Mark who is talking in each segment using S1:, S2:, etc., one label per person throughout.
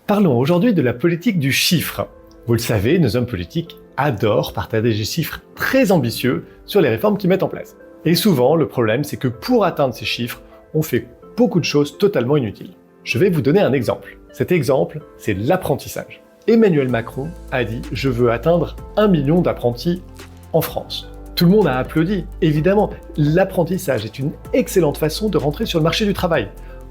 S1: Parlons aujourd'hui de la politique du chiffre. Vous le savez, nos hommes politiques adorent partager des chiffres très ambitieux sur les réformes qu'ils mettent en place. Et souvent, le problème, c'est que pour atteindre ces chiffres, on fait beaucoup de choses totalement inutiles. Je vais vous donner un exemple. Cet exemple, c'est l'apprentissage. Emmanuel Macron a dit « Je veux atteindre 1 million d'apprentis en France ». Tout le monde a applaudi. Évidemment, l'apprentissage est une excellente façon de rentrer sur le marché du travail.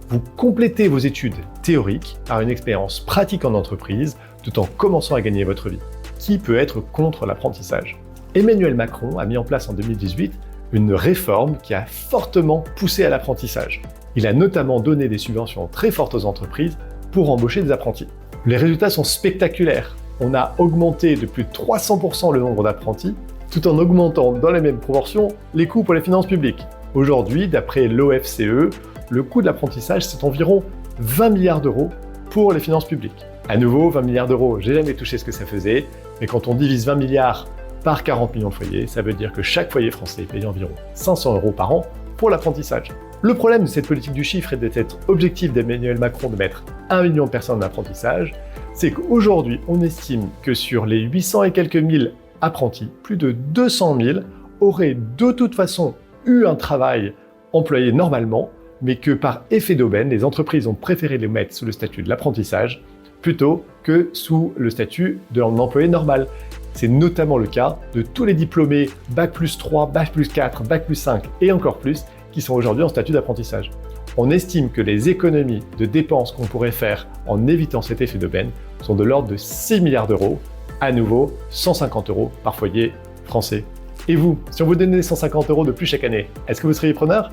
S1: Vous complétez vos études théoriques par une expérience pratique en entreprise, tout en commençant à gagner votre vie. Qui peut être contre l'apprentissage? Emmanuel Macron a mis en place en 2018 une réforme qui a fortement poussé à l'apprentissage. Il a notamment donné des subventions très fortes aux entreprises pour embaucher des apprentis. Les résultats sont spectaculaires. On a augmenté de plus de 300% le nombre d'apprentis, tout en augmentant dans la même proportion les coûts pour les finances publiques. Aujourd'hui, d'après l'OFCE, le coût de l'apprentissage, c'est environ 20 milliards d'euros pour les finances publiques. À nouveau, 20 milliards d'euros, j'ai jamais touché ce que ça faisait, mais quand on divise 20 milliards par 40 millions de foyers, ça veut dire que chaque foyer français paye environ 500 € par an pour l'apprentissage. Le problème de cette politique du chiffre et de cette objectif d'Emmanuel Macron de mettre 1 million de personnes en apprentissage, c'est qu'aujourd'hui, on estime que sur les 800 et quelques mille apprentis, plus de 200 000 auraient de toute façon eu un travail employé normalement, mais que par effet d'aubaine, les entreprises ont préféré les mettre sous le statut de l'apprentissage plutôt que sous le statut d'un employé normal. C'est notamment le cas de tous les diplômés Bac+3, Bac+4, Bac+5 et encore plus qui sont aujourd'hui en statut d'apprentissage. On estime que les économies de dépenses qu'on pourrait faire en évitant cet effet d'aubaine sont de l'ordre de 6 milliards d'euros, à nouveau 150 € par foyer français. Et vous, si on vous donnait 150 € de plus chaque année, est-ce que vous seriez preneur ?